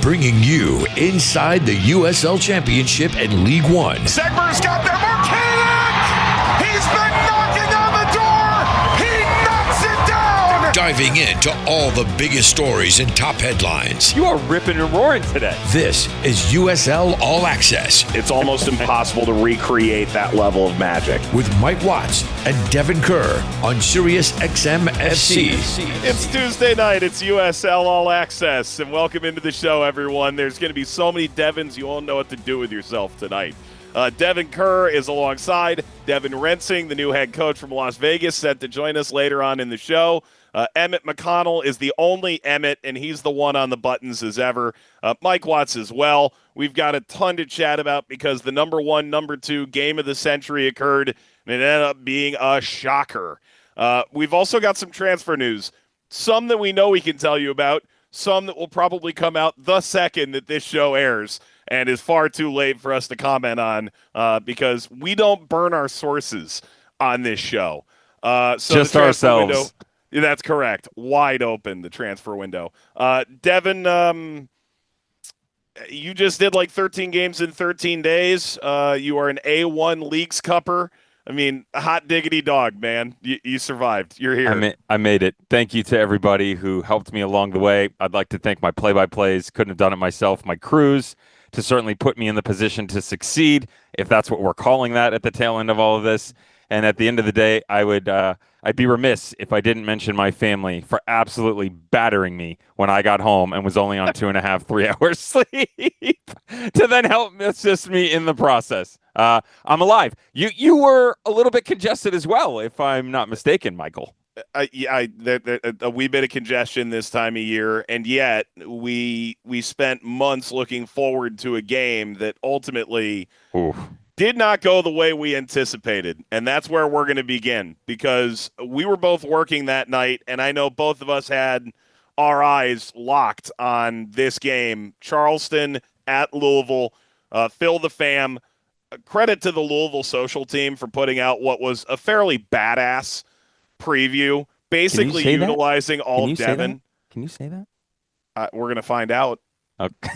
bringing you inside the USL Championship and League One. Segmer's got there, Marquinhos! He's been knocking on the door! He knocks it down! Diving into all the biggest stories and top headlines. You are ripping and roaring today. This is USL All Access. It's almost impossible to recreate that level of magic. With Mike Watts and Devin Kerr on Sirius XM FC. It's Tuesday night. It's USL All Access. And welcome into the show, everyone. There's going to be so many Devins, you won't know what to do with yourself tonight. Devin Kerr is alongside Devin Rensing, the new head coach from Las Vegas, set to join us later on in the show. Emmett McConnell is the only Emmett, and he's the one on the buttons as ever. Mike Watts as well. We've got a ton to chat about because the number one, number two game of the century occurred, and it ended up being a shocker. We've also got some transfer news, some that we know we can tell you about, some that will probably come out the second that this show airs and is far too late for us to comment on because we don't burn our sources on this show. So just ourselves. Window, that's correct. Wide open, the transfer window. Devin, you just did like 13 games in 13 days. You are an A1 Leagues Cupper. I mean, hot diggity dog, man. You survived. You're here. I made it. Thank you to everybody who helped me along the way. I'd like to thank my play-by-plays. Couldn't have done it myself. My crews to certainly put me in the position to succeed, if that's what we're calling that at the tail end of all of this. And at the end of the day, I'd be remiss if I didn't mention my family for absolutely battering me when I got home and was only on 2.5, 3 hours sleep to then help assist me in the process. I'm alive. You were a little bit congested as well, if I'm not mistaken, Michael. A wee bit of congestion this time of year, and yet we spent months looking forward to a game that ultimately did not go the way we anticipated, and that's where we're going to begin because we were both working that night, and I know both of us had our eyes locked on this game. Charleston at Louisville. Phil the Fam. Credit to the Louisville social team for putting out what was a fairly badass preview, basically utilizing all of Devin. Can you say that? We're going to find out. Okay.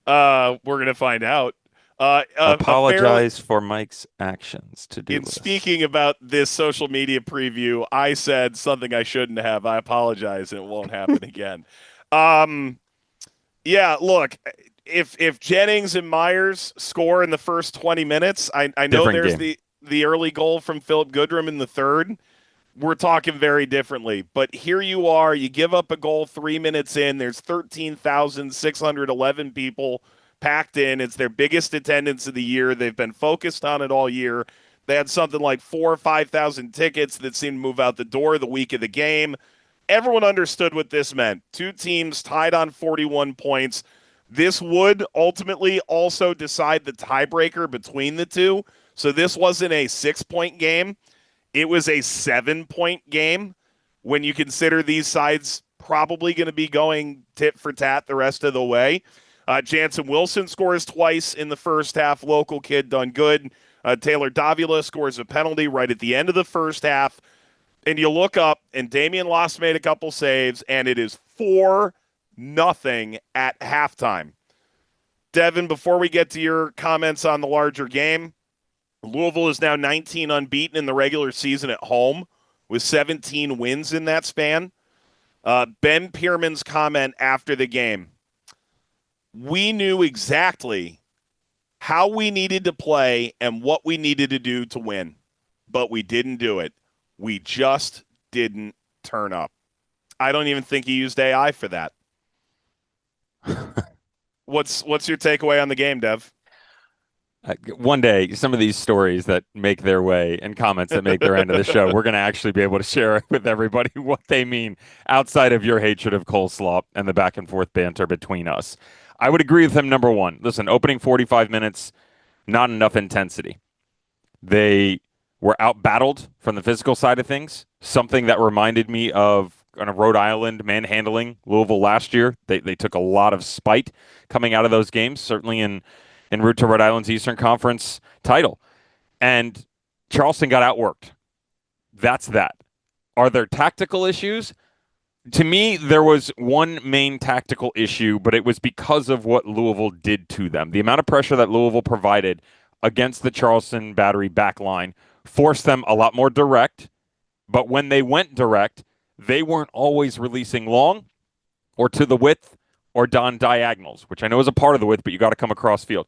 We're going to find out. Apologize for Mike's actions. Speaking about this social media preview, I said something I shouldn't have. I apologize, and it won't happen again. Yeah, look, if Jennings and Myers score in the first 20 minutes, I know Different there's game. the early goal from Philip Goodrum in the third. We're talking very differently. But here you are. You give up a goal 3 minutes in. There's 13,611 people packed in. It's their biggest attendance of the year. They've been focused on it all year. They had something like 4,000 or 5,000 tickets that seemed to move out the door the week of the game. Everyone understood what this meant. Two teams tied on 41 points. This would ultimately also decide the tiebreaker between the two. So this wasn't a 6-point game. It was a 7-point game when you consider these sides probably going to be going tit for tat the rest of the way. Jansen Wilson scores twice in the first half. Local kid done good. Taylor Davila scores a penalty right at the end of the first half. And you look up, and Damian Loss made a couple saves, and it is 4-0 at halftime. Devin, before we get to your comments on the larger game, Louisville is now 19 unbeaten in the regular season at home with 17 wins in that span. Ben Pirmann's comment after the game. We knew exactly how we needed to play and what we needed to do to win, but we didn't do it. We just didn't turn up. I don't even think he used AI for that. What's your takeaway on the game, Dev? One day, some of these stories that make their way and comments that make their end of the show, we're going to actually be able to share with everybody what they mean outside of your hatred of coleslaw and the back and forth banter between us. I would agree with him, number one. Listen, opening 45 minutes, not enough intensity. They were out-battled from the physical side of things, something that reminded me of kind of Rhode Island manhandling Louisville last year. They took a lot of spite coming out of those games, certainly en route to Rhode Island's Eastern Conference title. And Charleston got outworked. That's that. Are there tactical issues? To me, there was one main tactical issue, but it was because of what Louisville did to them. The amount of pressure that Louisville provided against the Charleston Battery back line forced them a lot more direct, but when they went direct, they weren't always releasing long or to the width or on diagonals, which I know is a part of the width, but you got to come across field.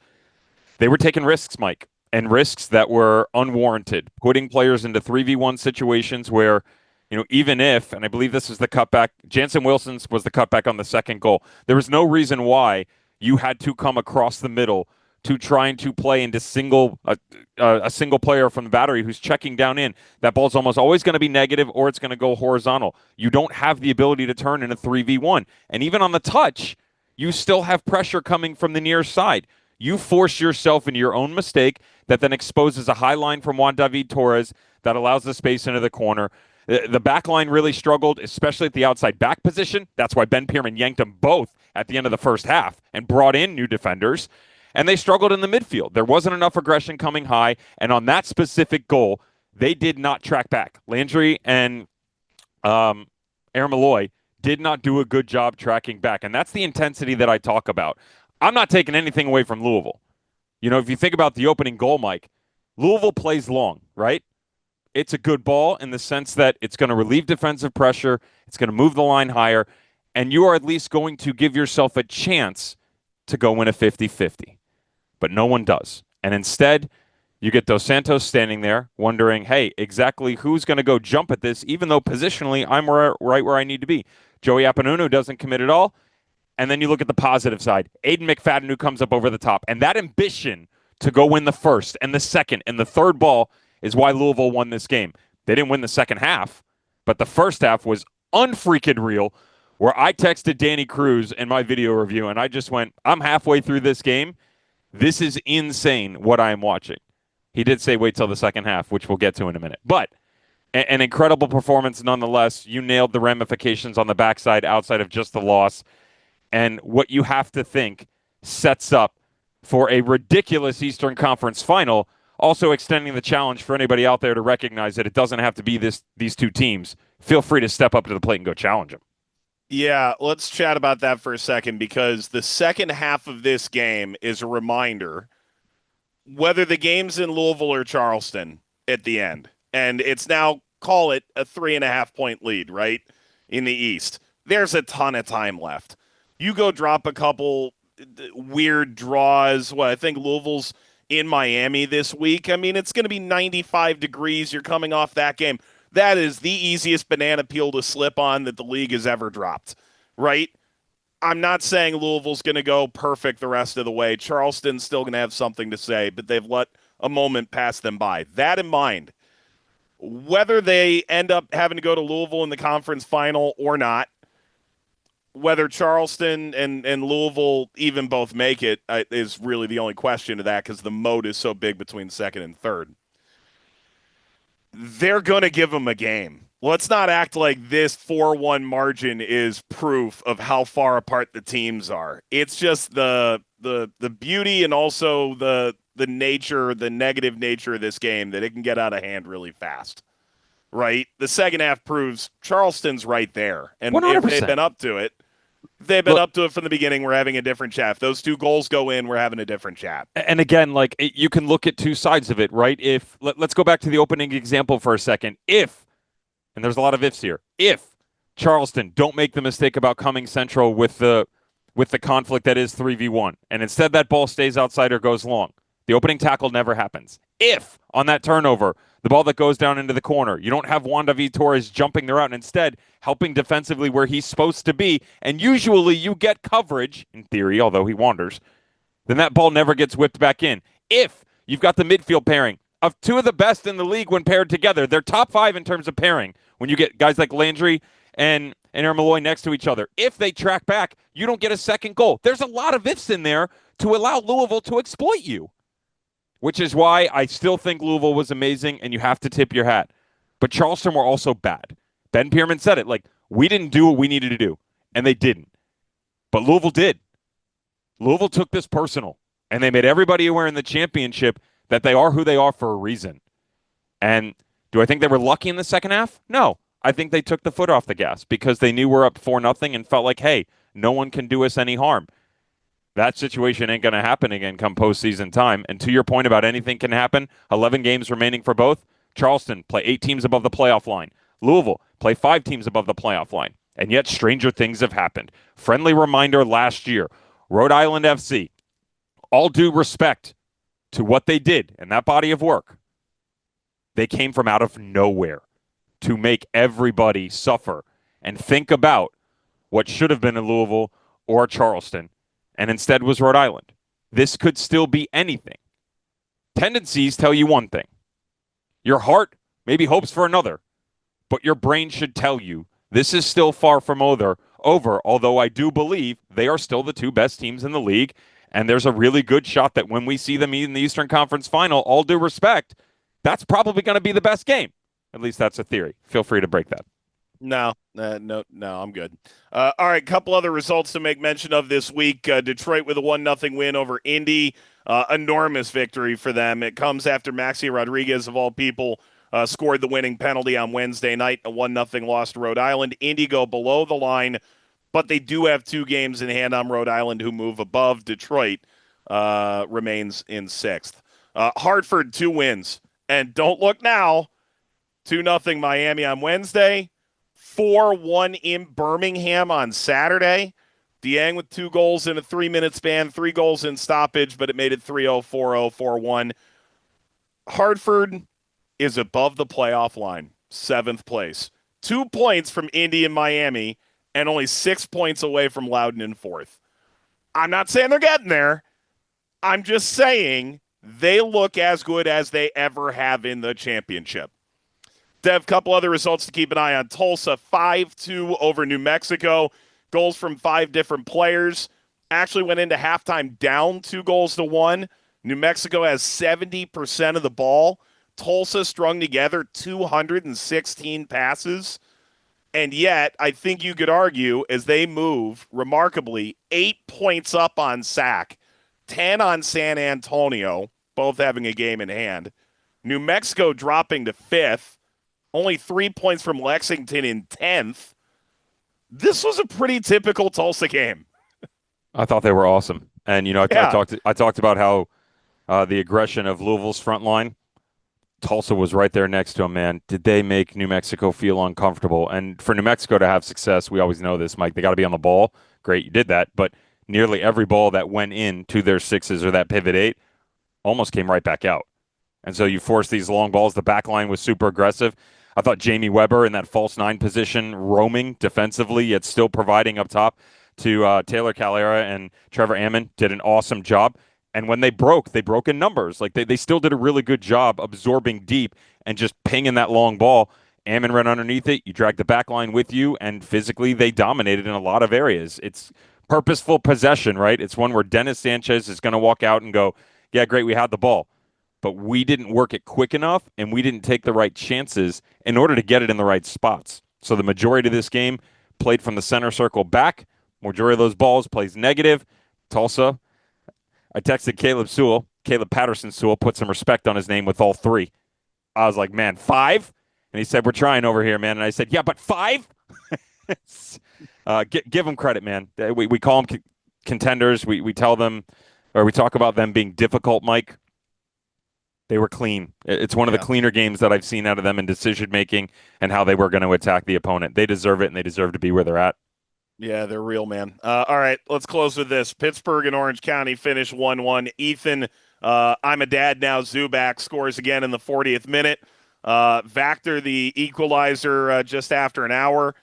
They were taking risks, Mike, and risks that were unwarranted, putting players into 3v1 situations where, even if, and I believe this is the cutback, Jansen Wilson's was the cutback on the second goal. There was no reason why you had to come across the middle to trying to play into a single player from the Battery who's checking down in. That ball's almost always going to be negative or it's going to go horizontal. You don't have the ability to turn in a 3v1. And even on the touch, you still have pressure coming from the near side. You force yourself into your own mistake that then exposes a high line from Juan David Torres that allows the space into the corner. The back line really struggled, especially at the outside back position. That's why Ben Pirmann yanked them both at the end of the first half and brought in new defenders. And they struggled in the midfield. There wasn't enough aggression coming high. And on that specific goal, they did not track back. Landry and Aaron Malloy did not do a good job tracking back. And that's the intensity that I talk about. I'm not taking anything away from Louisville. If you think about the opening goal, Mike, Louisville plays long, right? It's a good ball in the sense that it's going to relieve defensive pressure. It's going to move the line higher. And you are at least going to give yourself a chance to go win a 50-50. But no one does. And instead, you get Dos Santos standing there wondering, hey, exactly who's going to go jump at this, even though positionally I'm right where I need to be. Joey Apenunu doesn't commit at all. And then you look at the positive side. Aiden McFadden, who comes up over the top. And that ambition to go win the first and the second and the third ball is why Louisville won this game. They didn't win the second half, but the first half was unfreaking real, where I texted Danny Cruz in my video review, and I just went, I'm halfway through this game. This is insane what I am watching. He did say wait till the second half, which we'll get to in a minute. But an incredible performance nonetheless. You nailed the ramifications on the backside outside of just the loss. And what you have to think sets up for a ridiculous Eastern Conference final, also extending the challenge for anybody out there to recognize that it doesn't have to be these two teams. Feel free to step up to the plate and go challenge them. Yeah, let's chat about that for a second, because the second half of this game is a reminder whether the game's in Louisville or Charleston at the end. And it's now, call it a 3.5-point lead, right, in the East. There's a ton of time left. You go drop a couple weird draws. I think Louisville's in Miami this week. I mean, it's going to be 95 degrees. You're coming off that game. That is the easiest banana peel to slip on that the league has ever dropped, right? I'm not saying Louisville's going to go perfect the rest of the way. Charleston's still going to have something to say, but they've let a moment pass them by. That in mind, whether they end up having to go to Louisville in the conference final or not, whether Charleston and Louisville even both make it is really the only question to that, because the moat is so big between second and third. They're going to give them a game. Let's not act like this 4-1 margin is proof of how far apart the teams are. It's just the beauty and also the nature, the negative nature of this game, that it can get out of hand really fast, right? The second half proves Charleston's right there. And 100%. If they've been up to it, they've been up to it from the beginning. We're having a different chat. If those two goals go in, we're having a different chat. And again, you can look at two sides of it, right? Let's go back to the opening example for a second. And there's a lot of ifs here, if Charleston don't make the mistake about coming central with the conflict that is 3v1, and instead that ball stays outside or goes long, the opening tackle never happens. If on that turnover, the ball that goes down into the corner, you don't have Juan David Torres jumping the route and instead helping defensively where he's supposed to be, and usually you get coverage, in theory, although he wanders, then that ball never gets whipped back in. If you've got the midfield pairing of two of the best in the league when paired together, they're top 5 in terms of pairing. When you get guys like Landry and Aaron Malloy next to each other, if they track back, you don't get a second goal. There's a lot of ifs in there to allow Louisville to exploit you, which is why I still think Louisville was amazing, and you have to tip your hat. But Charleston were also bad. Ben Pirmann said it, we didn't do what we needed to do, and they didn't. But Louisville did. Louisville took this personal, and they made everybody aware in the championship that they are who they are for a reason. And do I think they were lucky in the second half? No. I think they took the foot off the gas because they knew we're up 4-0 and felt like, hey, no one can do us any harm. That situation ain't going to happen again come postseason time. And to your point about anything can happen, 11 games remaining for both. Charleston play 8 teams above the playoff line. Louisville play 5 teams above the playoff line. And yet stranger things have happened. Friendly reminder last year, Rhode Island FC, all due respect to what they did and that body of work, they came from out of nowhere to make everybody suffer and think about what should have been in Louisville or Charleston, and instead was Rhode Island. This could still be anything. Tendencies tell you one thing. Your heart maybe hopes for another, but your brain should tell you this is still far from over, although I do believe they are still the 2 best teams in the league, and there's a really good shot that when we see them in the Eastern Conference Final, all due respect, that's probably going to be the best game. At least that's a theory. Feel free to break that. No, I'm good. All right, couple other results to make mention of this week. Detroit with a 1-0 win over Indy. Enormous victory for them. It comes after Maxi Rodriguez, of all people, scored the winning penalty on Wednesday night. A 1-0 loss to Rhode Island. Indy go below the line, but they do have 2 games in hand on Rhode Island, who move above. Detroit remains in 6th. Hartford, 2 wins. And don't look now, 2-0 Miami on Wednesday. 4-1 in Birmingham on Saturday. Dieng with 2 goals in a 3-minute span, 3 goals in stoppage, but it made it 3-0, 4-0, 4-1. Hartford is above the playoff line, 7th place. 2 points from Indy and Miami, and only 6 points away from Loudoun in 4th. I'm not saying they're getting there. I'm just saying they look as good as they ever have in the championship. Dev, couple other results to keep an eye on. Tulsa, 5-2 over New Mexico. Goals from 5 different players. Actually went into halftime down 2-1. New Mexico has 70% of the ball. Tulsa strung together 216 passes. And yet, I think you could argue, as they move, remarkably, 8 points up on SAC, 10 on San Antonio, both having a game in hand. New Mexico dropping to 5th. Only 3 points from Lexington in 10th. This was a pretty typical Tulsa game. I thought they were awesome. And, I talked about how the aggression of Louisville's front line, Tulsa was right there next to them, man. Did they make New Mexico feel uncomfortable? And for New Mexico to have success, we always know this, Mike, they got to be on the ball. Great, you did that. But nearly every ball that went in to their 6s or that pivot 8 almost came right back out. And so you force these long balls. The back line was super aggressive. I thought Jamie Weber in that false 9 position, roaming defensively, yet still providing up top to Taylor Calera and Trevor Ammon, did an awesome job. And when they broke in numbers. Like they still did a really good job absorbing deep and just pinging that long ball. Ammon ran underneath it. You drag the back line with you, and physically they dominated in a lot of areas. It's purposeful possession, right? It's one where Dennis Sanchez is going to walk out and go, yeah, great, we had the ball. But we didn't work it quick enough, and we didn't take the right chances in order to get it in the right spots. So the majority of this game played from the center circle back. Majority of those balls plays negative. Tulsa, I texted Caleb Patterson Sewell, put some respect on his name with all 3. I was like, man, 5? And he said, we're trying over here, man. And I said, yeah, but 5? Give them credit, man. We call them contenders. We tell them, or we talk about them being difficult, Mike. They were clean. It's one of the cleaner games that I've seen out of them in decision-making and how they were going to attack the opponent. They deserve it, and they deserve to be where they're at. Yeah, they're real, man. All right, let's close with this. Pittsburgh and Orange County finish 1-1. Ethan, I'm a dad now, Zuback scores again in the 40th minute. Vactor, the equalizer, just after an hour.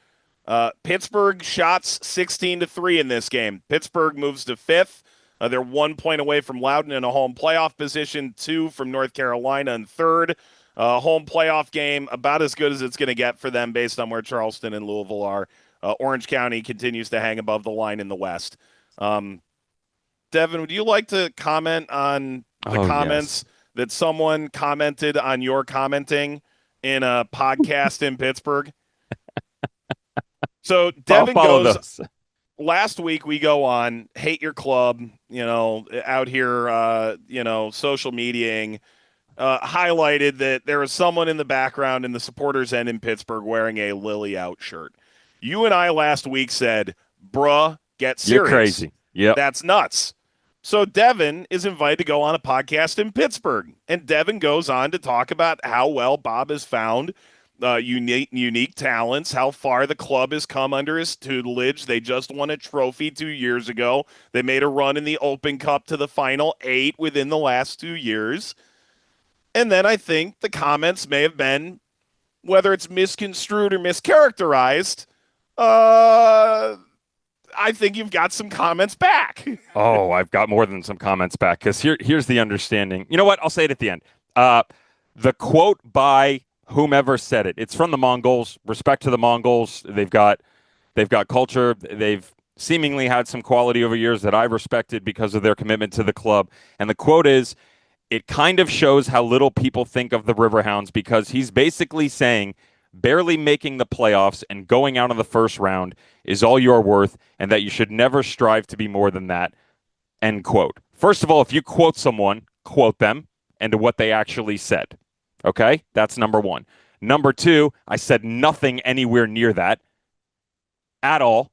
Pittsburgh shots 16-3 in this game. Pittsburgh moves to 5th. They're 1 point away from Loudoun in a home playoff position, 2 from North Carolina in 3rd. Home playoff game, about as good as it's going to get for them based on where Charleston and Louisville are. Orange County continues to hang above the line in the West. Devin, would you like to comment on the comments that someone commented on your commenting in a podcast in Pittsburgh? So Devin goes, last week we go on Hate Your Club, out here, social mediaing. highlighted that there was someone in the background in the supporters' end in Pittsburgh wearing a Lily Out shirt. You and I last week said, bruh, get serious. You're crazy. Yep. That's nuts. So Devin is invited to go on a podcast in Pittsburgh, and Devin goes on to talk about how well Bob has found unique talents, how far the club has come under his tutelage. They just won a trophy 2 years ago. They made a run in the Open Cup to the Final 8 within the last 2 years. And then I think the comments may have been, whether it's misconstrued or mischaracterized, I think you've got some comments back. Oh, I've got more than some comments back, because here's the understanding. You know what? I'll say it at the end. The quote by whomever said it. It's from the Mongols. Respect to the Mongols. They've got culture. They've seemingly had some quality over years that I respected because of their commitment to the club. And the quote is, "It kind of shows how little people think of the Riverhounds," because he's basically saying barely making the playoffs and going out of the first round is all you're worth, and that you should never strive to be more than that. End quote. First of all, if you quote someone, quote them and to what they actually said. Okay? That's number one. Number two, I said nothing anywhere near that at all.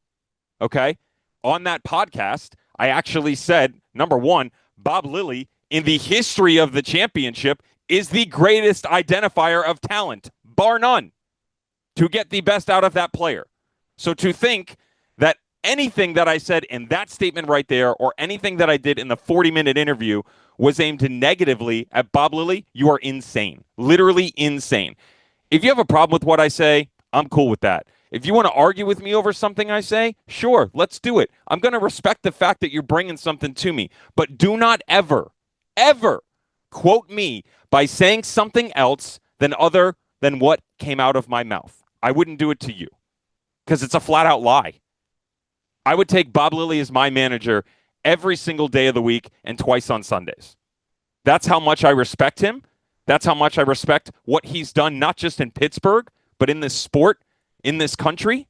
Okay? On that podcast, I actually said, number one, Bob Lilly, in the history of the championship, is the greatest identifier of talent, bar none, to get the best out of that player. So to think that anything that I said in that statement right there, or anything that I did in the 40-minute interview, was aimed negatively at Bob Lilly, you are insane. Literally insane. If you have a problem with what I say, I'm cool with that. If you want to argue with me over something I say, sure, let's do it. I'm going to respect the fact that you're bringing something to me. But do not ever, ever quote me by saying something else than what came out of my mouth. I wouldn't do it to you, because it's a flat-out lie. I would take Bob Lilly as my manager every single day of the week and twice on Sundays. That's how much I respect him. That's how much I respect what he's done, not just in Pittsburgh, but in this sport, in this country.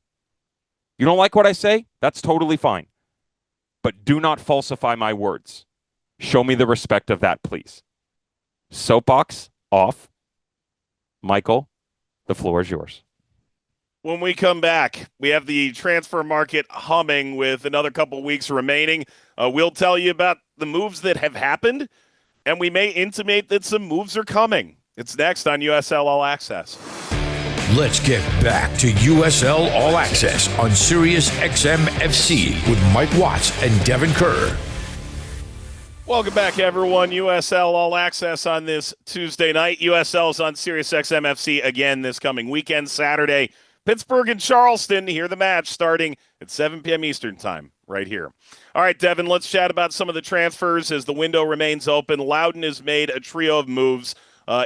You don't like what I say? That's totally fine. But do not falsify my words. Show me the respect of that, please. Soapbox off. Michael, the floor is yours. When we come back, we have the transfer market humming with another couple weeks remaining. We'll tell you about the moves that have happened, and we may intimate that some moves are coming. It's next on USL All Access. Let's get back to USL All Access on Sirius XM FC with Mike Watts and Devin Kerr. Welcome back, everyone. USL All Access on this Tuesday night. USL is on Sirius XM FC again this coming weekend, Saturday. Pittsburgh and Charleston. Hear the match starting at 7 p.m. Eastern time right here. All right, Devin, let's chat about some of the transfers as the window remains open. Loudon has made a trio of moves.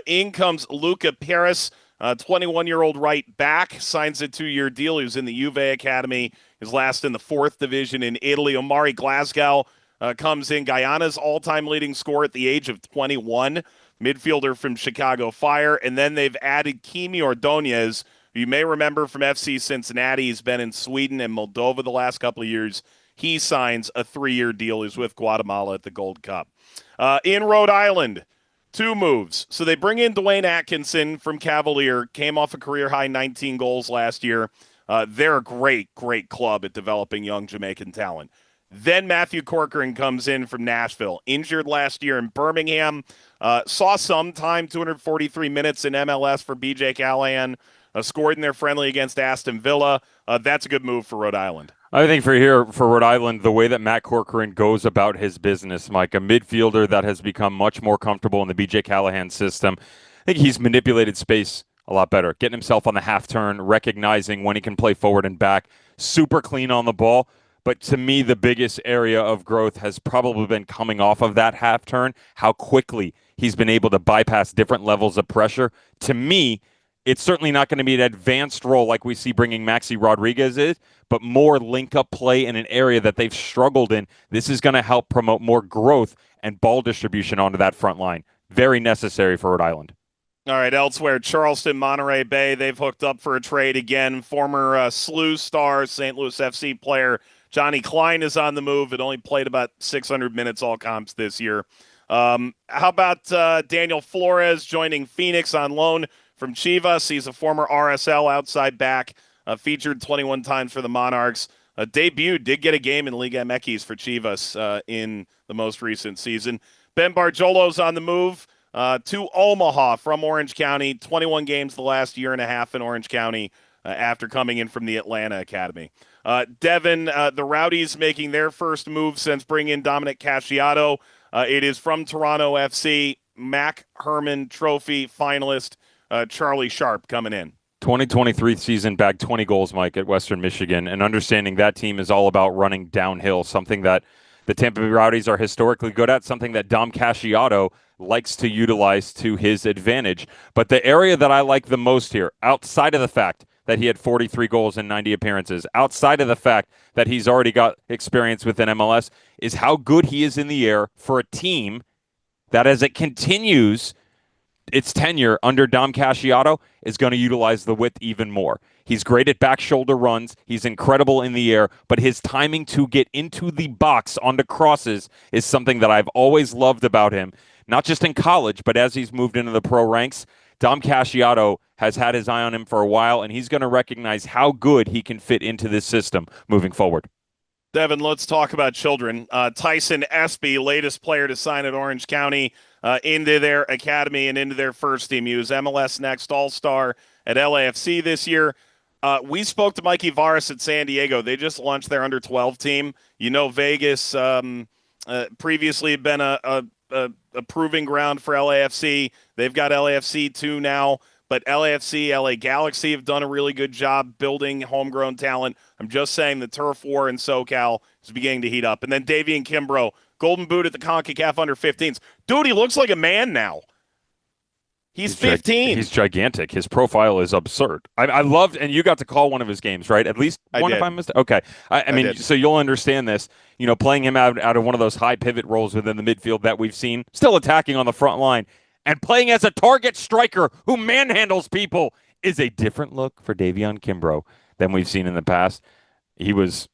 In comes Luca Paris, 21-year-old right back, signs a 2-year deal. He was in the Juve Academy, his last in the 4th division in Italy. Omari Glasgow comes in, Guyana's all-time leading scorer at the age of 21, midfielder from Chicago Fire. And then they've added Kimi Ordonez, who you may remember from FC Cincinnati. He's been in Sweden and Moldova the last couple of years. He signs a 3-year deal. He's with Guatemala at the Gold Cup. In Rhode Island, 2 moves. So they bring in Dwayne Atkinson from Cavalier, came off a career-high 19 goals last year. They're a great, great club at developing young Jamaican talent. Then Matthew Corcoran comes in from Nashville, injured last year in Birmingham. Saw some time, 243 minutes in MLS for BJ Callahan. Scored in their friendly against Aston Villa. That's a good move for Rhode Island. I think for Rhode Island, the way that Matt Corcoran goes about his business, Mike, a midfielder that has become much more comfortable in the BJ Callahan system, I think he's manipulated space a lot better, getting himself on the half turn, recognizing when he can play forward and back, super clean on the ball. But to me, the biggest area of growth has probably been coming off of that half turn, how quickly he's been able to bypass different levels of pressure. To me, it's certainly not going to be an advanced role like we see bringing Maxi Rodriguez is, but more link-up play in an area that they've struggled in. This is going to help promote more growth and ball distribution onto that front line. Very necessary for Rhode Island. All right, elsewhere, Charleston, Monterey Bay, they've hooked up for a trade again. Former SLU star, St. Louis FC player Johnny Klein is on the move. It only played about 600 minutes all comps this year. How about Daniel Flores joining Phoenix on loan from Chivas? He's a former RSL outside back, featured 21 times for the Monarchs. Debuted, did get a game in Liga MX for Chivas in the most recent season. Ben Barjolo's on the move to Omaha from Orange County. 21 games the last year and a half in Orange County after coming in from the Atlanta Academy. Devin, the Rowdies making their first move since bringing in Dominic Casciato. It is from Toronto FC, Mac Herman Trophy finalist Charlie Sharp coming in. 2023 season bagged 20 goals, Mike, at Western Michigan, and understanding that team is all about running downhill, something that the Tampa Bay Rowdies are historically good at, something that Dom Casciato likes to utilize to his advantage. But the area that I like the most here, outside of the fact that he had 43 goals in 90 appearances, outside of the fact that he's already got experience within MLS, is how good he is in the air for a team that, as it continues its tenure under Dom Casciato, is going to utilize the width even more. He's great at back shoulder runs. He's incredible in the air, but his timing to get into the box onto crosses is something that I've always loved about him, not just in college, but as he's moved into the pro ranks. Dom Casciato has had his eye on him for a while, and he's going to recognize how good he can fit into this system moving forward. Devin, let's talk about children. Tyson Espy, latest player to sign at Orange County, into their academy and into their first team. He was MLS Next All-Star at LAFC this year. We spoke to Mikey Varas at San Diego. They just launched their under-12 team. Vegas previously had been a proving ground for LAFC. They've got LAFC 2 now, but LAFC, LA Galaxy have done a really good job building homegrown talent. I'm just saying the turf war in SoCal is beginning to heat up. And then Davian Kimbrough, Golden Boot at the Concacaf Under-15s. Dude, he looks like a man now. He's 15. He's gigantic. His profile is absurd. I loved, and you got to call one of his games, right? At least one, if I missed. Okay. I mean, so you'll understand this. Playing him out of one of those high pivot roles within the midfield that we've seen, still attacking on the front line, and playing as a target striker who manhandles people is a different look for Davion Kimbrough than we've seen in the past. He was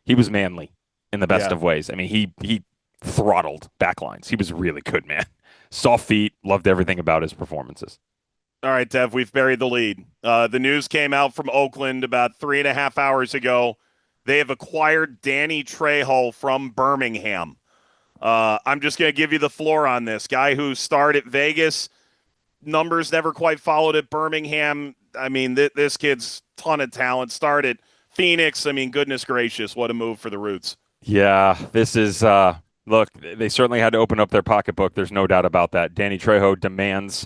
manly in the best of ways. I mean, he throttled backlines. He was really good, man. Soft feet, loved everything about his performances. All right, Dev, we've buried the lead. The news came out from Oakland about 3.5 hours ago. They have acquired Danny Trejo from Birmingham. I'm just going to give you the floor on this. Guy who starred at Vegas, numbers never quite followed at Birmingham. I mean, this kid's ton of talent. Started Phoenix. I mean, goodness gracious, what a move for the Roots. Yeah, this is... Look, they certainly had to open up their pocketbook. There's no doubt about that. Danny Trejo demands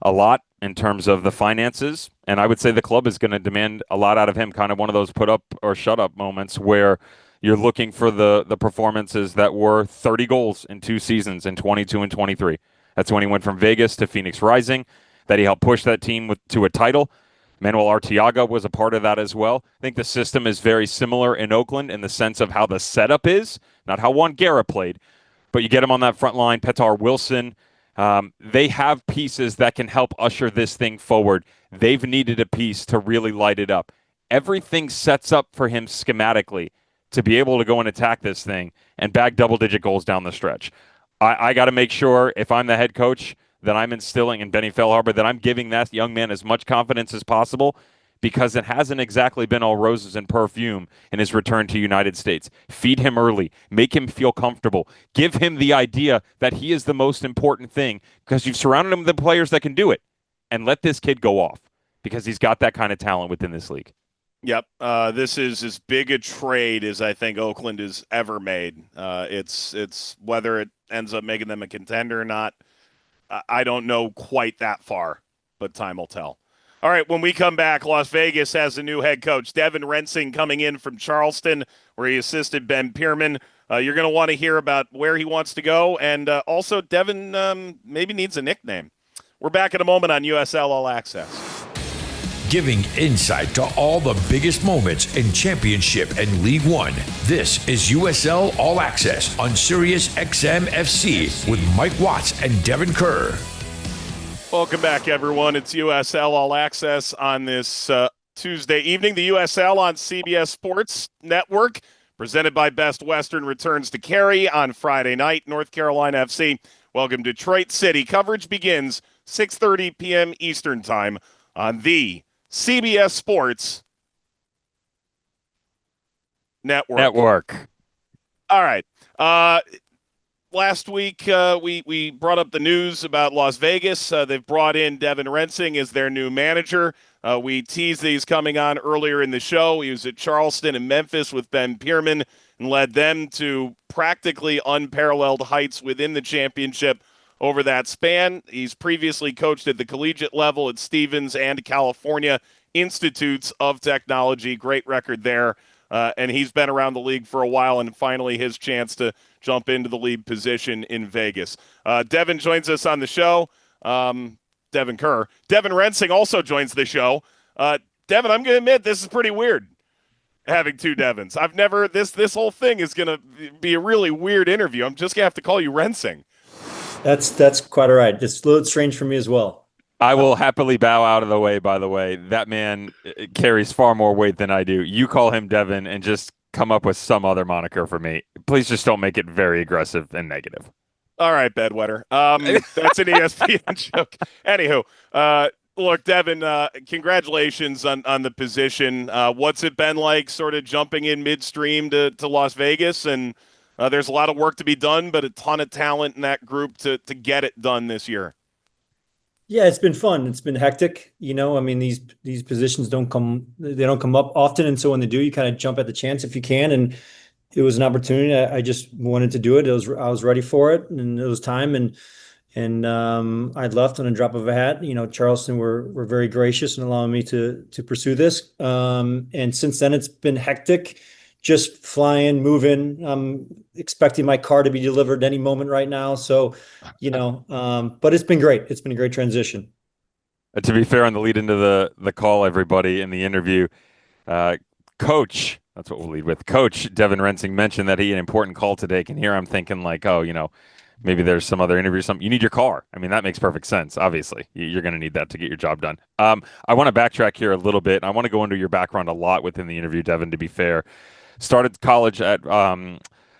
a lot in terms of the finances, and I would say the club is going to demand a lot out of him, kind of one of those put up or shut up moments where you're looking for the performances that were 30 goals in 2 seasons in 22 and 23. That's when he went from Vegas to Phoenix Rising, that he helped push that team to a title. Manuel Arteaga was a part of that as well. I think the system is very similar in Oakland in the sense of how the setup is, not how Juan Guerra played, but you get him on that front line, Petar Wilson. They have pieces that can help usher this thing forward. They've needed a piece to really light it up. Everything sets up for him schematically to be able to go and attack this thing and bag double-digit goals down the stretch. I got to make sure, if I'm the head coach, that I'm instilling in Benny Fellharber, that I'm giving that young man as much confidence as possible, because it hasn't exactly been all roses and perfume in his return to United States. Feed him early. Make him feel comfortable. Give him the idea that he is the most important thing, because you've surrounded him with the players that can do it. And let this kid go off, because he's got that kind of talent within this league. Yep. This is as big a trade as I think Oakland has ever made. It's whether it ends up making them a contender or not, I don't know quite that far, but time will tell. All right, when we come back, Las Vegas has a new head coach, Devin Rensing, coming in from Charleston, where he assisted Ben Pirmann. You're going to want to hear about where he wants to go, and also Devin maybe needs a nickname. We're back in a moment on USL All Access. Giving insight to all the biggest moments in Championship and League One. This is USL All Access on Sirius XM FC with Mike Watts and Devon Kerr. Welcome back, everyone. It's USL All Access on this Tuesday evening. The USL on CBS Sports Network, presented by Best Western, returns to Cary on Friday night. North Carolina FC welcome Detroit City. Coverage begins 6:30 p.m. Eastern Time on the CBS Sports Network. All right. Last week, we brought up the news about Las Vegas. They've brought in Devin Rensing as their new manager. We teased that he's coming on earlier in the show. He was at Charleston and Memphis with Ben Pirmann and led them to practically unparalleled heights within the championship over that span. He's previously coached at the collegiate level at Stevens and California Institutes of Technology. Great record there. And he's been around the league for a while, and finally his chance to jump into the lead position in Vegas. Devin joins us on the show. Devin Kerr. Devin Rensing also joins the show. Devin, I'm going to admit this is pretty weird, having two Devins. I've never – this whole thing is going to be a really weird interview. I'm just going to have to call you Rensing. That's quite all right. It's a little strange for me as well. I will happily bow out of the way, by the way. That man carries far more weight than I do. You call him Devin and just come up with some other moniker for me. Please just don't make it very aggressive and negative. All right, bedwetter. That's an ESPN joke. Anywho, look, Devin, congratulations on the position. What's it been like sort of jumping in midstream to Las Vegas? And there's a lot of work to be done, but a ton of talent in that group to get it done this year. Yeah, it's been fun. It's been hectic. I mean, these positions don't come up often. And so when they do, you kind of jump at the chance if you can. And it was an opportunity. I just wanted to do it. I was ready for it, and it was time. And I'd left on a drop of a hat. Charleston were very gracious in allowing me to pursue this. And since then, it's been hectic. Just flying, moving. I'm expecting my car to be delivered any moment right now. So, but it's been great. It's been a great transition. To be fair, on the lead into the call, everybody in the interview, Coach, that's what we'll lead with. Coach Devin Rensing mentioned that he had an important call today. And here I'm thinking like, maybe there's some other interview or something. You need your car. I mean, that makes perfect sense. Obviously, you're going to need that to get your job done. I want to backtrack here a little bit. I want to go into your background a lot within the interview, Devin, to be fair. Started college at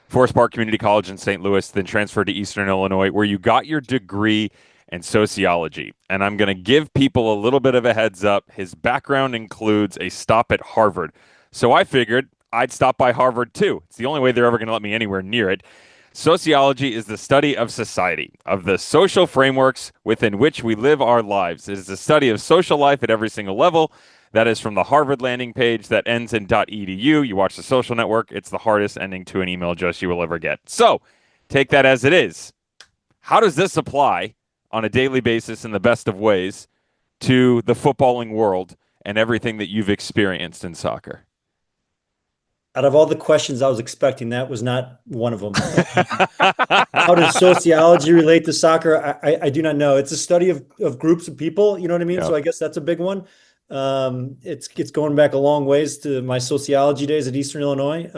Forest Park Community College in St. Louis, then transferred to Eastern Illinois, where you got your degree in sociology. And I'm going to give people a little bit of a heads up. His background includes a stop at Harvard. So I figured I'd stop by Harvard too. It's the only way they're ever going to let me anywhere near it. Sociology is the study of society, of the social frameworks within which we live our lives. It is the study of social life at every single level. That is from the Harvard landing page that ends in .edu. You watch the social network. It's the hardest ending to an email address you will ever get. So take that as it is. How does this apply on a daily basis in the best of ways to the footballing world and everything that you've experienced in soccer? Out of all the questions I was expecting, that was not one of them. How does sociology relate to soccer? I do not know. It's a study of groups of people. You know what I mean? Yeah. So I guess that's a big one. It's going back a long ways to my sociology days at Eastern Illinois.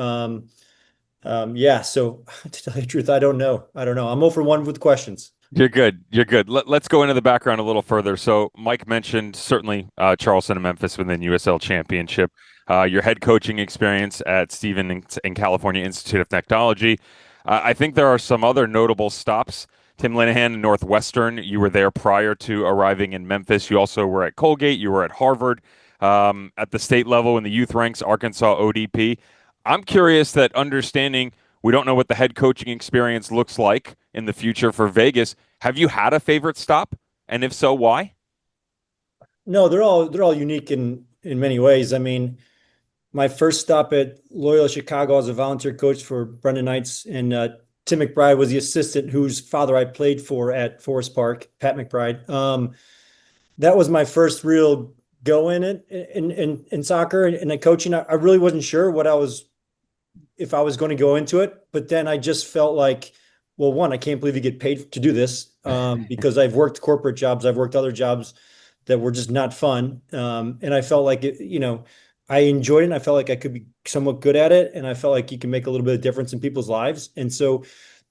So to tell you the truth, I don't know. I'm 0 for 1 with questions. You're good. Let's go into the background a little further. So Mike mentioned certainly Charleston and Memphis within USL Championship. Your head coaching experience at Stevens and California Institute of Technology. I think there are some other notable stops. Tim Linehan and Northwestern, you were there prior to arriving in Memphis. You also were at Colgate. You were at Harvard. At the state level in the youth ranks, Arkansas ODP. I'm curious that understanding we don't know what the head coaching experience looks like in the future for Vegas. Have you had a favorite stop? And if so, why? No, they're all unique in many ways. I mean, my first stop at Loyola Chicago as a volunteer coach for Brendan Knights, and Tim McBride was the assistant whose father I played for at Forest Park, Pat McBride. That was my first real go in it in soccer and coaching. I really wasn't sure if I was going to go into it, but then I just felt like, well, one, I can't believe you get paid to do this because I've worked corporate jobs. I've worked other jobs that were just not fun. And I felt like, I enjoyed it. And I felt like I could be somewhat good at it. And I felt like you can make a little bit of difference in people's lives. And so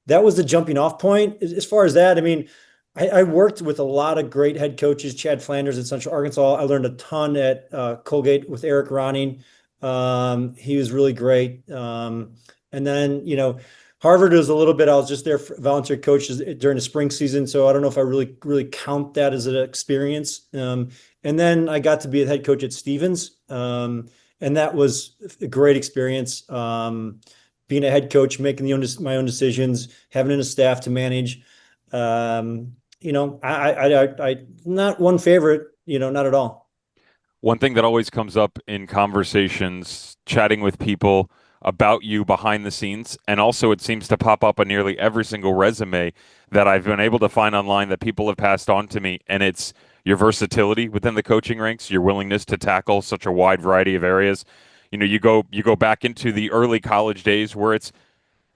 that was the jumping off point. As far as that, I mean, I worked with a lot of great head coaches, Chad Flanders at Central Arkansas. I learned a ton at Colgate with Eric Ronning. He was really great. And then, Harvard was a little bit, I was just there for volunteer coaches during the spring season. So I don't know if I really count that as an experience. And then I got to be a head coach at Stevens. And that was a great experience. Being a head coach, making my own decisions, having a staff to manage. I not one favorite, not at all. One thing that always comes up in conversations, chatting with people about you behind the scenes, and also it seems to pop up on nearly every single resume that I've been able to find online that people have passed on to me, and it's your versatility within the coaching ranks, your willingness to tackle such a wide variety of areas. You go back into the early college days where it's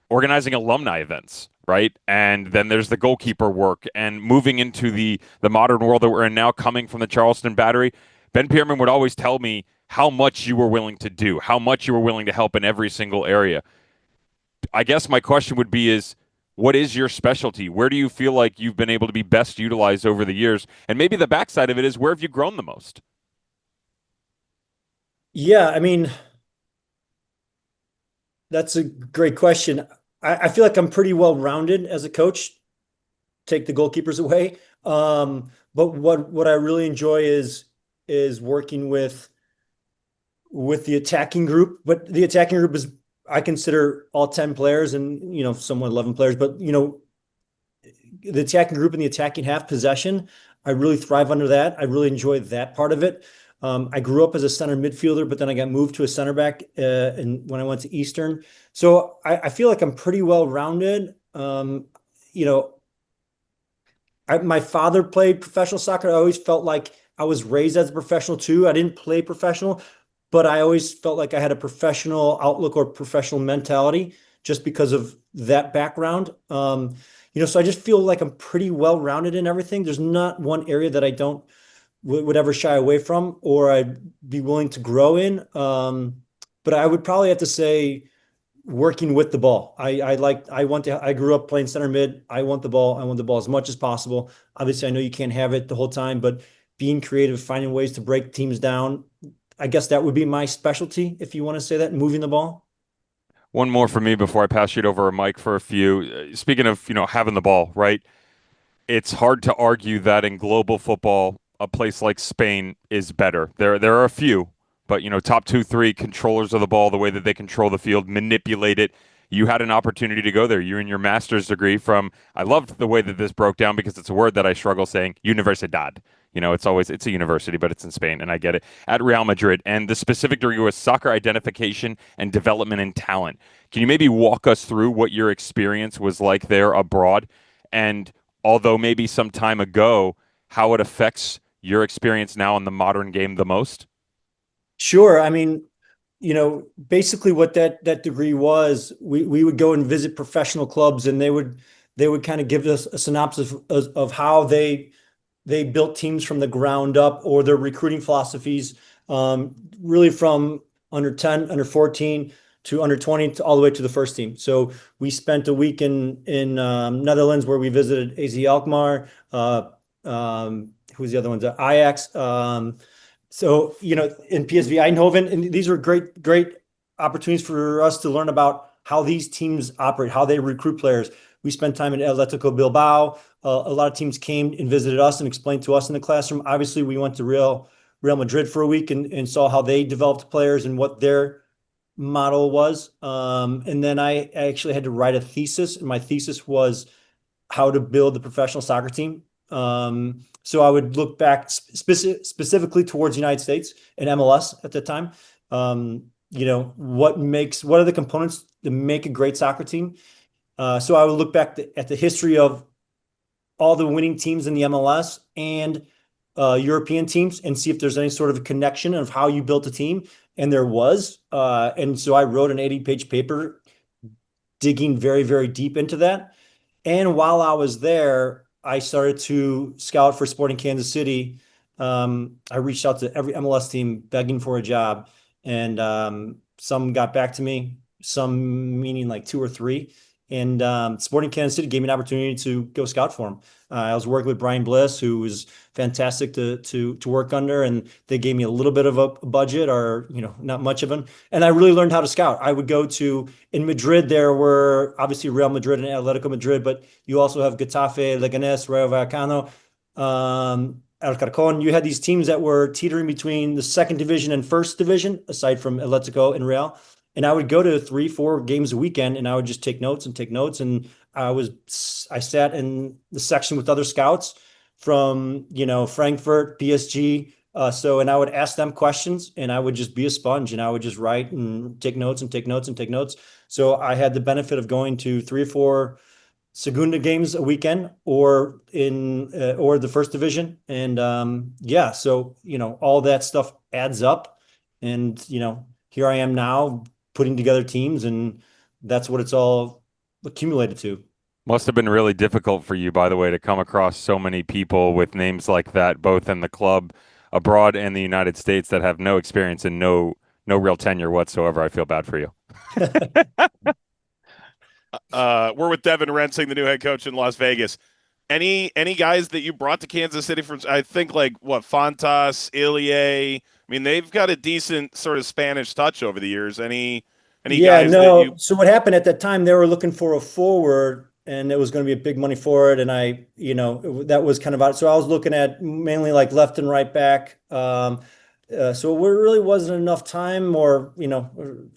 organizing alumni events, right? And then there's the goalkeeper work, and moving into the modern world that we're in now, coming from the Charleston Battery. Ben Pirmann would always tell me how much you were willing to do, how much you were willing to help in every single area. I guess my question would be what is your specialty? Where do you feel like you've been able to be best utilized over the years? And maybe the backside of it is, where have you grown the most? Yeah, I mean, that's a great question. I feel like I'm pretty well rounded as a coach. Take the goalkeepers away. But what I really enjoy is working with the attacking group. But the attacking group is, I consider all 10 players and somewhat 11 players. But the attacking group and the attacking half possession, I really thrive under that. I really enjoy that part of it. I grew up as a center midfielder, but then I got moved to a center back and when I went to Eastern. So I feel like I'm pretty well rounded. My father played professional soccer. I always felt like I was raised as a professional too. I didn't play professional, but I always felt like I had a professional outlook or professional mentality just because of that background. So I just feel like I'm pretty well rounded in everything. There's not one area that I would ever shy away from or I'd be willing to grow in. But I would probably have to say working with the ball. I grew up playing center mid. I want the ball. I want the ball as much as possible. Obviously, I know you can't have it the whole time, but being creative, finding ways to break teams down, I guess that would be my specialty, if you want to say that, moving the ball. One more for me before I pass you over to Mike for a few. Speaking of, having the ball, right? It's hard to argue that in global football, a place like Spain is better. There are a few, but top 2, 3 controllers of the ball, the way that they control the field, manipulate it. You had an opportunity to go there. You're in your master's degree from, I loved the way that this broke down because it's a word that I struggle saying, Universidad. It's a university, but it's in Spain, and I get it. At Real Madrid, and the specific degree was soccer identification and development and talent. Can you maybe walk us through what your experience was like there abroad? And although maybe some time ago, how it affects your experience now in the modern game the most? Sure. I mean, basically what that degree was, we would go and visit professional clubs and they would kind of give us a synopsis of how they built teams from the ground up or their recruiting philosophies, really from under 10, under 14 to under 20 to all the way to the first team. So we spent a week in Netherlands where we visited AZ Alkmaar, who's the other ones? Ajax. So, in PSV Eindhoven, and these are great opportunities for us to learn about how these teams operate, how they recruit players. We spent time in Atletico Bilbao. A lot of teams came and visited us and explained to us in the classroom. Obviously, we went to Real Madrid for a week and saw how they developed players and what their model was. And then I actually had to write a thesis, and my thesis was how to build the professional soccer team. So I would look back specifically towards the United States and MLS at the time. What are the components to make a great soccer team? So I would look back at the history of all the winning teams in the MLS and European teams and see if there's any sort of a connection of how you built a team. And there was. And so I wrote an 80-page paper digging very, very deep into that. And while I was there, I started to scout for Sporting Kansas City. I reached out to every MLS team begging for a job, and some got back to me, some meaning like 2 or 3. And Sporting Kansas City gave me an opportunity to go scout for him. I was working with Brian Bliss, who was fantastic to work under, and they gave me a little bit of a budget, or not much of one. And I really learned how to scout. I would go to in Madrid. There were obviously Real Madrid and Atletico Madrid, but you also have Getafe, Leganés, Rayo Vallecano, Alcorcón. You had these teams that were teetering between the second division and first division, aside from Atletico and Real. And I would go to 3-4 games a weekend, and I would just take notes and take notes. And I sat in the section with other scouts from, Frankfurt, PSG. And I would ask them questions, and I would just be a sponge, and I would just write and take notes and take notes and take notes. So I had the benefit of going to 3 or 4 Segunda games a weekend, or the first division. And so, all that stuff adds up, and, here I am now putting together teams, and that's what it's all accumulated to. Must have been really difficult for you, by the way, to come across so many people with names like that, both in the club abroad and the United States, that have no experience and no real tenure whatsoever. I feel bad for you. We're with Devin Rensing, the new head coach in Las Vegas. Any guys that you brought to Kansas City from, I think, Fontas, Ilie? I mean, they've got a decent sort of Spanish touch over the years. Any guys that you... So what happened at that time, they were looking for a forward, and it was going to be a big money forward. And that was kind of out. So I was looking at mainly left and right back. So there really wasn't enough time, or, the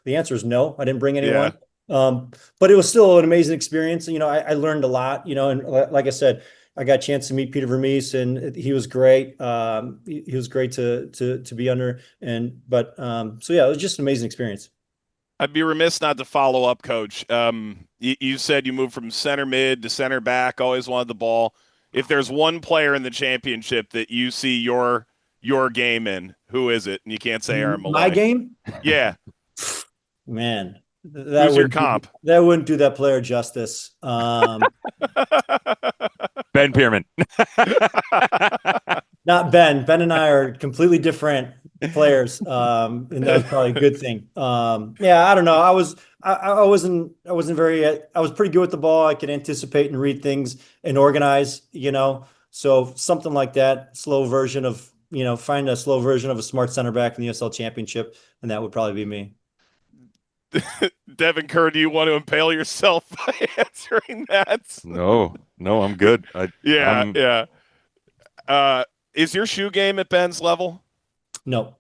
answer is no, I didn't bring anyone. Yeah. But it was still an amazing experience. I learned a lot, and like I said, I got a chance to meet Peter Vermees, and he was great. He was great to be under. It was just an amazing experience. I'd be remiss not to follow up, Coach. You said you moved from center mid to center back, always wanted the ball. If there's one player in the championship that you see your game in, who is it? And you can't say Aaron Maloney. My game? Yeah. Man. Who's your comp? That wouldn't do that player justice. Ben Pirmann. Not Ben. Ben and I are completely different players, and that was probably a good thing. I don't know. I wasn't very. I was pretty good with the ball. I could anticipate and read things and organize. So something like that. Slow version of find a slow version of a smart center back in the USL Championship, and that would probably be me. Devin Kerr, do you want to impale yourself by answering that? No, I'm good. Yeah. Is your shoe game at Ben's level? No.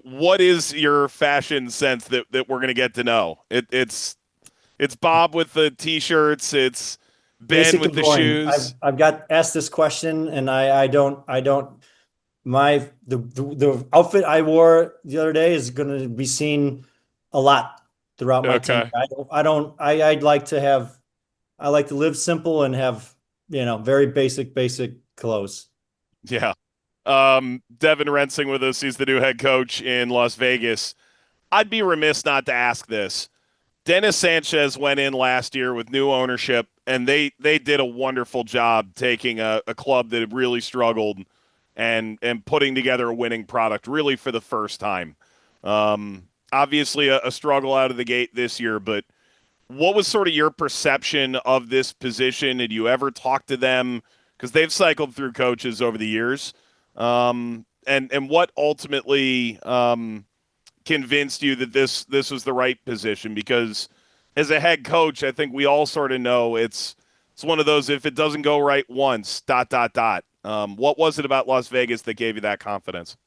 What is your fashion sense that we're going to get to know? It's Bob with the T-shirts. It's Ben basically with the boring. Shoes. I've got asked this question, and I don't. The outfit I wore the other day is going to be seen a lot throughout my tenure. I like to live simple and have, very basic clothes. Yeah. Devin Rensing with us. He's the new head coach in Las Vegas. I'd be remiss not to ask this. Dennis Sanchez went in last year with new ownership, and they did a wonderful job taking a club that had really struggled and putting together a winning product really for the first time. Obviously a struggle out of the gate this year, but what was sort of your perception of this position? Did you ever talk to them? Because they've cycled through coaches over the years. And what ultimately convinced you that this was the right position? Because as a head coach, I think we all sort of know it's one of those, if it doesn't go right once, ... What was it about Las Vegas that gave you that confidence?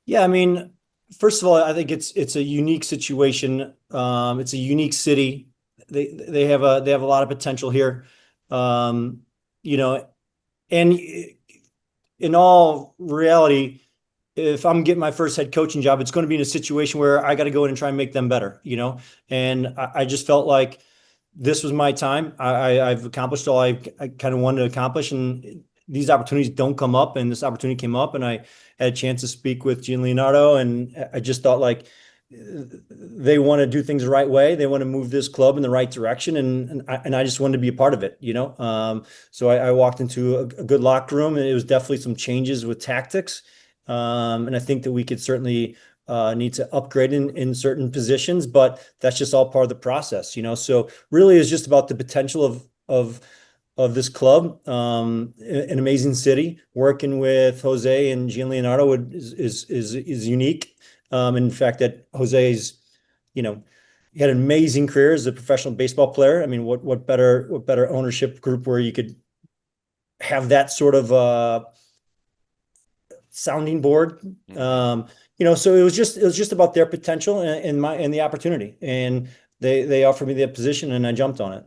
Yeah, I mean, first of all, I think it's a unique situation. It's a unique city. They have a lot of potential here. And in all reality, if I'm getting my first head coaching job, it's going to be in a situation where I got to go in and try and make them better, And I just felt like this was my time. I've accomplished all I kind of wanted to accomplish, and these opportunities don't come up, and this opportunity came up, and I had a chance to speak with Gian Leonardo, and I just thought they want to do things the right way. They want to move this club in the right direction, and I just wanted to be a part of it, So I walked into a good locker room, and it was definitely some changes with tactics, and I think that we could certainly need to upgrade in certain positions, but that's just all part of the process, So really, it's just about the potential of this club, an amazing city. Working with Jose and Gian Leonardo is unique. In fact, that Jose's, he had an amazing career as a professional baseball player. I mean, what better ownership group where you could have that sort of sounding board. So it was just about their potential and the opportunity, and they offered me that position, and I jumped on it.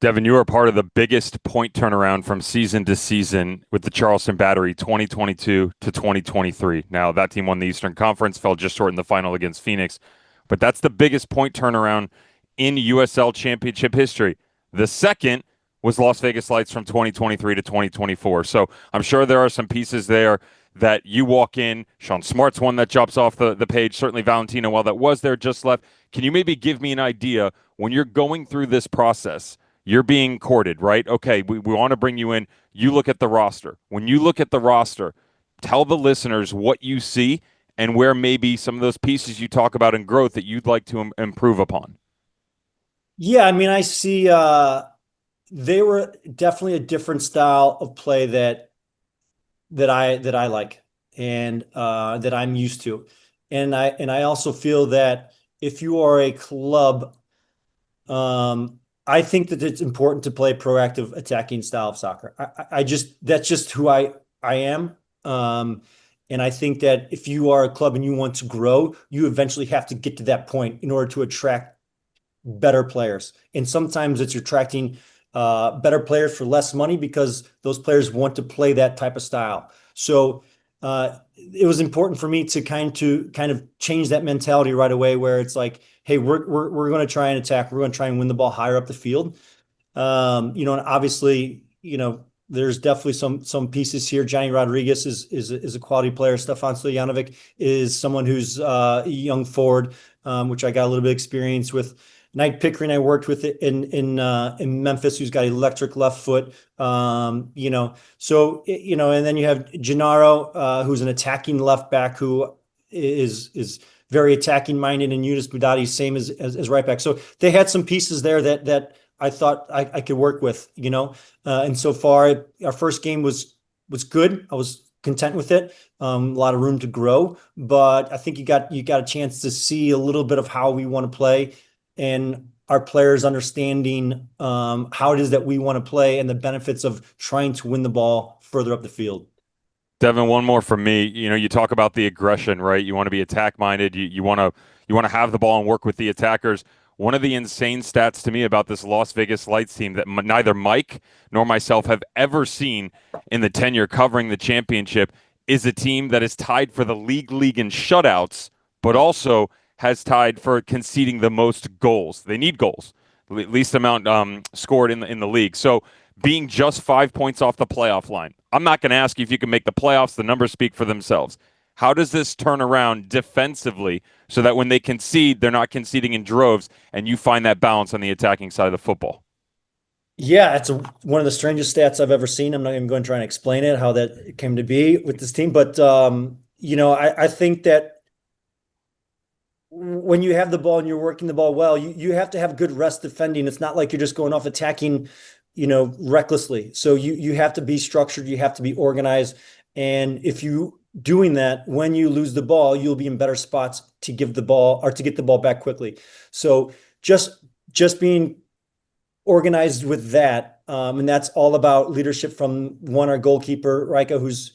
Devin, you are part of the biggest point turnaround from season to season with the Charleston Battery 2022 to 2023. Now, that team won the Eastern Conference, fell just short in the final against Phoenix, but that's the biggest point turnaround in USL Championship history. The second was Las Vegas Lights from 2023 to 2024. So I'm sure there are some pieces there that you walk in. Sean Smart's one that jumps off the page. Certainly Valentino, while that was there, just left. Can you maybe give me an idea when you're going through this process? You're being courted, right? Okay, we want to bring you in. You look at the roster. When you look at the roster, tell the listeners what you see and where maybe some of those pieces you talk about in growth that you'd like to improve upon. Yeah, I mean, I see they were definitely a different style of play that I like and that I'm used to. And I also feel that if you are a club, I think that it's important to play proactive attacking style of soccer. That's just who I am. And I think that if you are a club and you want to grow, you eventually have to get to that point in order to attract better players. And sometimes it's attracting better players for less money because those players want to play that type of style. So it was important for me to kind of change that mentality right away, where it's like, hey, we're going to try and attack. We're going to try and win the ball higher up the field. And obviously, there's definitely some pieces here. Johnny Rodriguez is a quality player. Stefan Stojanovic is someone who's a young forward, which I got a little bit of experience with. Knight Pickering, I worked with it in Memphis, who's got electric left foot. And then you have Gennaro, who's an attacking left back who is very attacking minded, and Yunus Budati, same as right back. So they had some pieces there that I thought I could work with, and so far our first game was good. I was content with it. A lot of room to grow, but I think you got a chance to see a little bit of how we want to play and our players understanding how it is that we want to play and the benefits of trying to win the ball further up the field. Devin, one more from me. You talk about the aggression, right? You want to be attack minded. You want to have the ball and work with the attackers. One of the insane stats to me about this Las Vegas Lights team that neither Mike nor myself have ever seen in the tenure covering the championship is a team that is tied for the league in shutouts, but also has tied for conceding the most goals. They need goals, least amount scored in the league. So being just 5 points off the playoff line, I'm not going to ask you if you can make the playoffs. The numbers speak for themselves. How does this turn around defensively so that when they concede, they're not conceding in droves and you find that balance on the attacking side of the football? Yeah, it's one of the strangest stats I've ever seen. I'm not even going to try and explain it, how that came to be with this team. But, I think that when you have the ball and you're working the ball well, you have to have good rest defending. It's not like you're just going off attacking, recklessly. So you have to be structured. You have to be organized. And if you doing that, when you lose the ball, you'll be in better spots to give the ball or to get the ball back quickly. So just being organized with that. And that's all about leadership from our goalkeeper, Rika, who's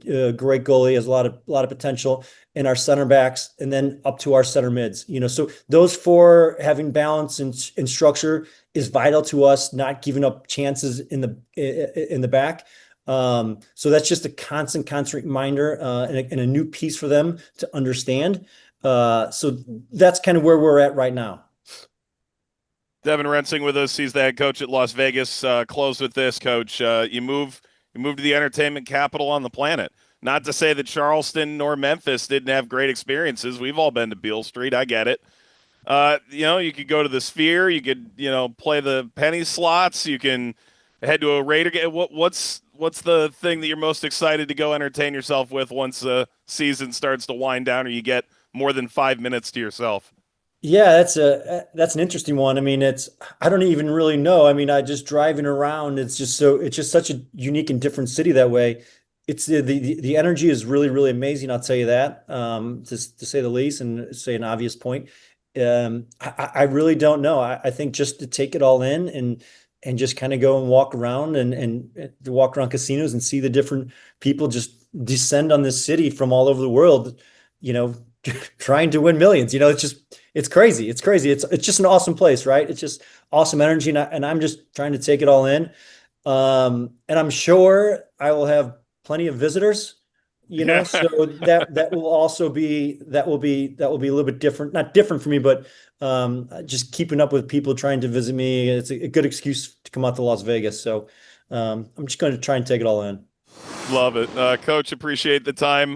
a great goalie, has a lot of potential, and our center backs, and then up to our center mids. So those four having balance and structure is vital to us, not giving up chances in the back. So that's just a constant reminder and a new piece for them to understand. So that's kind of where we're at right now. Devin Rensing with us. He's the head coach at Las Vegas. Close with this, Coach. You move to the entertainment capital on the planet. Not to say that Charleston nor Memphis didn't have great experiences. We've all been to Beale Street. I get it. You could go to the Sphere. You could, play the penny slots. You can head to a Raider game. What's what's the thing that you're most excited to go entertain yourself with once the season starts to wind down, or you get more than 5 minutes to yourself? Yeah, that's an interesting one. I mean, I don't even really know. I mean, I just driving around, it's just such a unique and different city that way. It's the energy is really, really amazing. I'll tell you that, to say the least, and say an obvious point. I really don't know. I think just to take it all in and just kind of go and walk around and to walk around casinos and see the different people just descend on this city from all over the world, trying to win millions. It's crazy. It's crazy. It's just an awesome place, right? It's just awesome energy. And I'm just trying to take it all in. And I'm sure I will have plenty of visitors, so that will also be a little bit different, not different for me, but just keeping up with people trying to visit me. It's a good excuse to come out to Las Vegas. So I'm just going to try and take it all in. Love it. Coach, appreciate the time.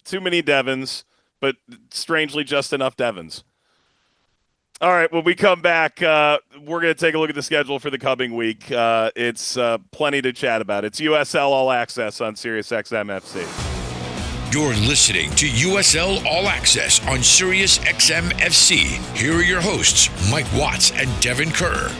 Too many Devins, but strangely just enough Devins. All right, when we come back, we're going to take a look at the schedule for the coming week. It's plenty to chat about. It's USL All Access on Sirius XM FC. You're listening to USL All Access on Sirius XM FC. Here are your hosts, Mike Watts and Devon Kerr.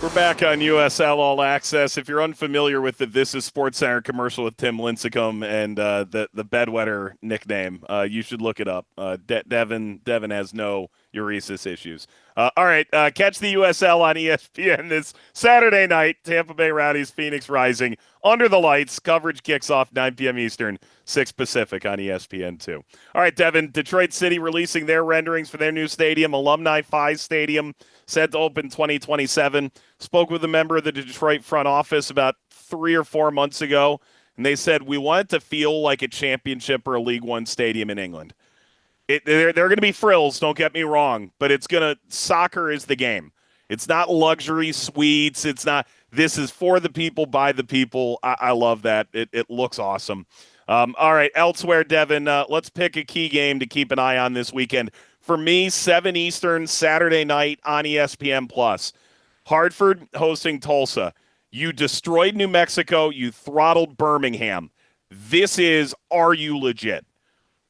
We're back on USL All Access. If you're unfamiliar with the This Is SportsCenter commercial with Tim Lincecum and the bedwetter nickname, you should look it up. Devin has no uresis issues. All right, catch the USL on ESPN this Saturday night. Tampa Bay Rowdies, Phoenix Rising. Under the lights, coverage kicks off 9 p.m. Eastern, 6 Pacific on ESPN2. All right, Devin, Detroit City releasing their renderings for their new stadium, Alumni Phi Stadium, set to open 2027. Spoke with a member of the Detroit front office about 3 or 4 months ago, and they said, we want it to feel like a championship or a League One stadium in England. There are going to be frills, don't get me wrong, but soccer is the game. It's not luxury suites. It's not, this is for the people, by the people. I love that. It looks awesome. All right, elsewhere, Devin, let's pick a key game to keep an eye on this weekend. For me, 7 Eastern, Saturday night on ESPN+. Hartford hosting Tulsa. You destroyed New Mexico. You throttled Birmingham. This is, are you legit?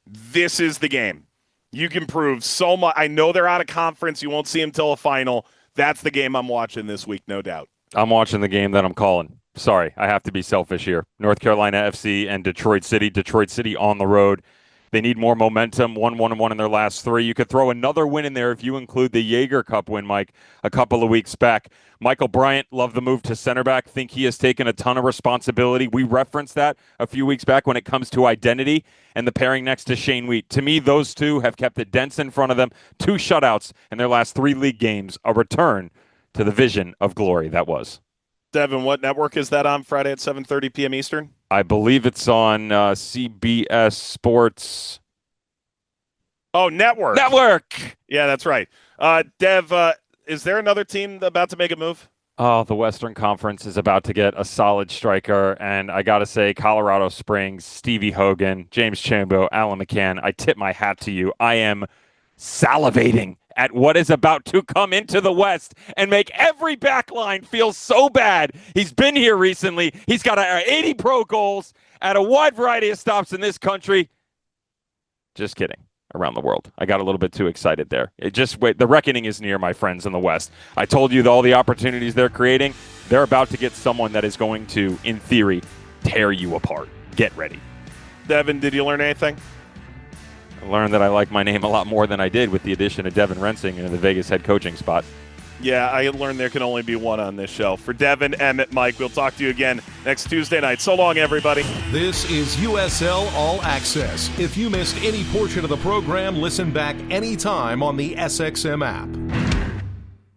This is the game. You can prove so much. I know they're out of conference. You won't see them till a final. That's the game I'm watching this week, no doubt. I'm watching the game that I'm calling. Sorry, I have to be selfish here. North Carolina FC and Detroit City. Detroit City on the road. They need more momentum. 1-1-1 in their last 3. You could throw another win in there if you include the Jaeger Cup win, Mike, a couple of weeks back. Michael Bryant, love the move to center back. Think he has taken a ton of responsibility. We referenced that a few weeks back when it comes to identity and the pairing next to Shane Wheat. To me, those two have kept it dense in front of them. 2 shutouts in their last 3 league games. A return to the vision of glory that was. Devin, what network is that on Friday at 7:30 p.m. Eastern? I believe it's on CBS Sports. Oh, Network. Network! Yeah, that's right. Dev, is there another team about to make a move? Oh, the Western Conference is about to get a solid striker, and I got to say, Colorado Springs, Stevie Hogan, James Chambo, Alan McCann, I tip my hat to you. I am salivating at what is about to come into the West and make every backline feel so bad. He's been here recently. He's got 80 pro goals at a wide variety of stops in this country. Just kidding. Around the world. I got a little bit too excited there. The reckoning is near, my friends in the West. I told you all the opportunities they're creating. They're about to get someone that is going to, in theory, tear you apart. Get ready. Devin, did you learn anything? I learned that I like my name a lot more than I did with the addition of Devin Rensing into the Vegas head coaching spot. Yeah, I learned there can only be one on this show. For Devin, Emmett, Mike, we'll talk to you again next Tuesday night. So long, everybody. This is USL All Access. If you missed any portion of the program, listen back anytime on the SXM app.